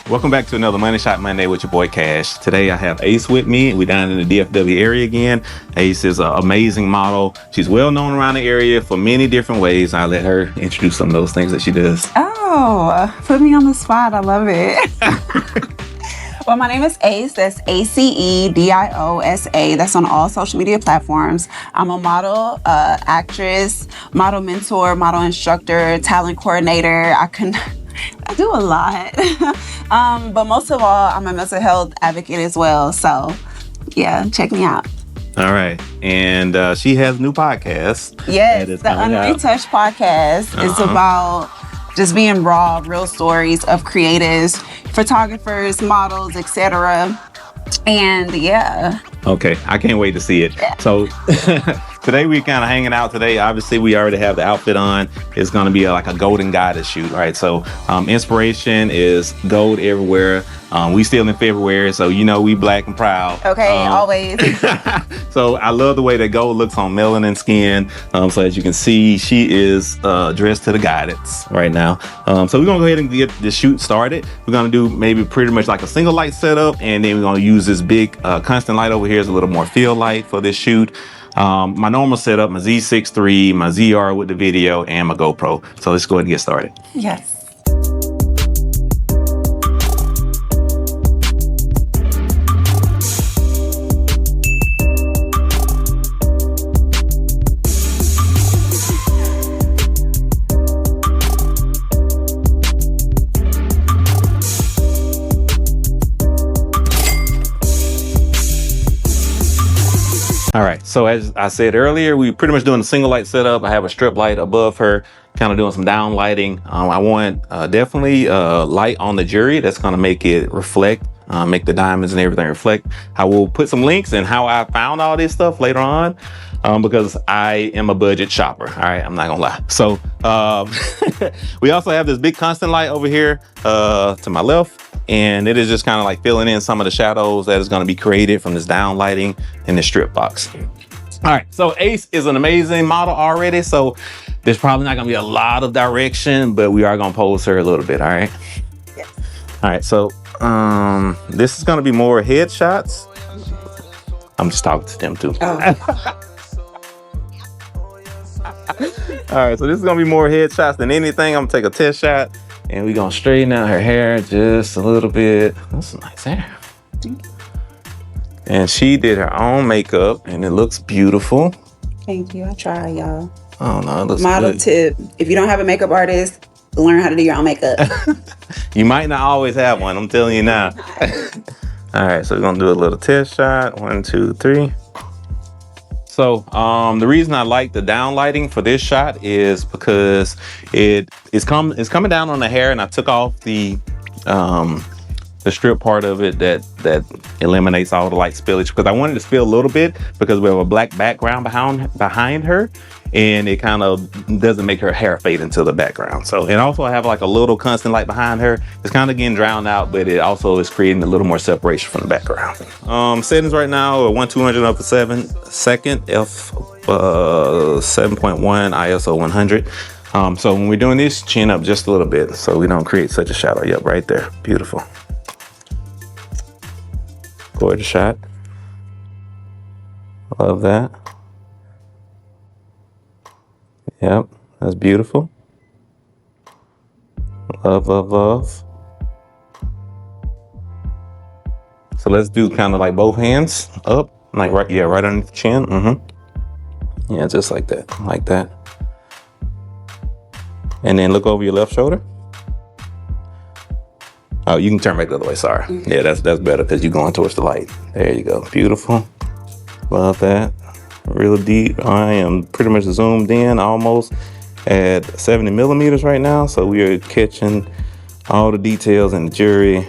Welcome back to another Money Shot Monday with your boy Cash. Today I have Ace with me. We're down in the DFW area again. Ace is an amazing model. She's well known around the area for many different ways. I'll let her introduce some of those things that she does. Oh, put me on the spot. I love it. Well, my name is Ace. That's ACEDIOSA. That's on all social media platforms. I'm a model, actress, model mentor, model instructor, talent coordinator. I do a lot. But most of all, I'm a mental health advocate as well. So yeah, check me out. All right. And she has a new podcast. Yes, the Unretouched podcast is about just being raw, real stories of creatives, photographers, models, etc. And yeah. Okay, I can't wait to see it. Yeah. So today we're kind of hanging out today. Obviously, we already have the outfit on. It's going to be like a golden goddess shoot, right? So inspiration is gold everywhere. We still in February, so you know we black and proud. Okay, always. So I love the way that gold looks on melanin skin. So as you can see, she is dressed to the goddess right now. So we're going to go ahead and get the shoot started. We're going to do maybe pretty much like a single light setup, and then we're going to use this big constant light over here as a little more field light for this shoot. My normal setup, my Z6 III, my ZR with the video, and my GoPro. So let's go ahead and get started. Yes. All right, so as I said earlier, we pretty much doing a single light setup. I have a strip light above her, kind of doing some down lighting. I want definitely light on the jewelry that's gonna make it reflect, make the diamonds and everything reflect. I will put some links and how I found all this stuff later on because I am a budget shopper, all right, I'm not gonna lie. So we also have this big constant light over here to my left. And it is just kind of like filling in some of the shadows that is going to be created from this down lighting in the strip box. All right, so Ace is an amazing model already, so there's probably not going to be a lot of direction, but we are going to pose her a little bit, all right? Yes. All right, so this is going to be more headshots. I'm just talking to them too. Oh. All right, so this is going to be more headshots than anything. I'm going to take a test shot. And we're gonna straighten out her hair just a little bit. That's some nice hair. And she did her own makeup and it looks beautiful. Thank you. I try, y'all. Oh no, it looks Model good. tip. If you don't have a makeup artist, learn how to do your own makeup. You might not always have one, I'm telling you now. All right, so we're gonna do a little test shot. 1, 2, 3. So the reason I like the down lighting for this shot is because it's coming down on the hair, and I took off the strip part of it that eliminates all the light spillage, because I wanted to spill a little bit because we have a black background behind her, and it kind of doesn't make her hair fade into the background. So, and also I have like a little constant light behind her. It's kind of getting drowned out, but it also is creating a little more separation from the background. Settings right now are 1/200 of a second, f7.1, ISO 100. So when we're doing this, chin up just a little bit so we don't create such a shadow. Yep, right there, beautiful. Gorgeous shot. Love that. Yep, that's beautiful. Love, love, love. So let's do kind of like both hands up, like right underneath the chin. Yeah, just like that, like that. And then look over your left shoulder. Oh, you can turn back the other way, sorry. Yeah, that's better because you're going towards the light. There you go, beautiful. Love that. Real deep. I am pretty much zoomed in almost at 70 millimeters right now. So we are catching all the details in the jewelry.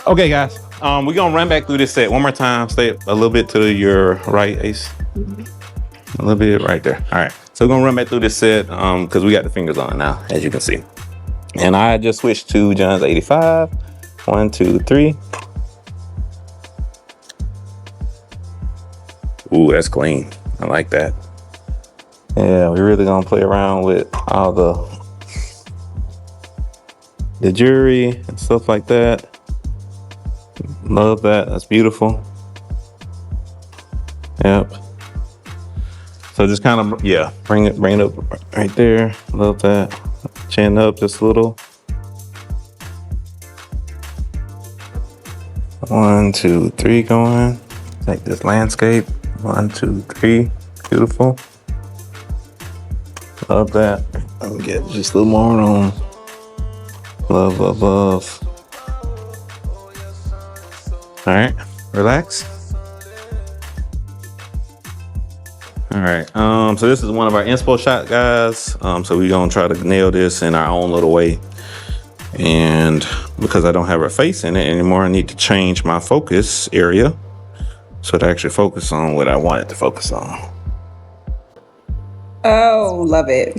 Okay, guys, we're gonna run back through this set one more time. Stay a little bit to your right, Ace. A little bit right there. All right, so we're gonna run back through this set because we got the fingers on it now, as you can see. And I just switched to John's 85. 1, 2, 3. Ooh, that's clean. I like that. Yeah, we're really gonna play around with all the jewelry and stuff like that. Love that. That's beautiful. Yep. So just kind of, yeah, bring it up right there. Love that. Chin up just a little. 1, 2, 3 going. Take this landscape. 1, 2, 3. Beautiful. Love that. Let me get just a little more on. Love, love, love. All right, relax. All right, so this is one of our inspo shot, guys. So we're gonna try to nail this in our own little way. And because I don't have her face in it anymore, I need to change my focus area so to actually focus on what I want it to focus on. Oh, love it.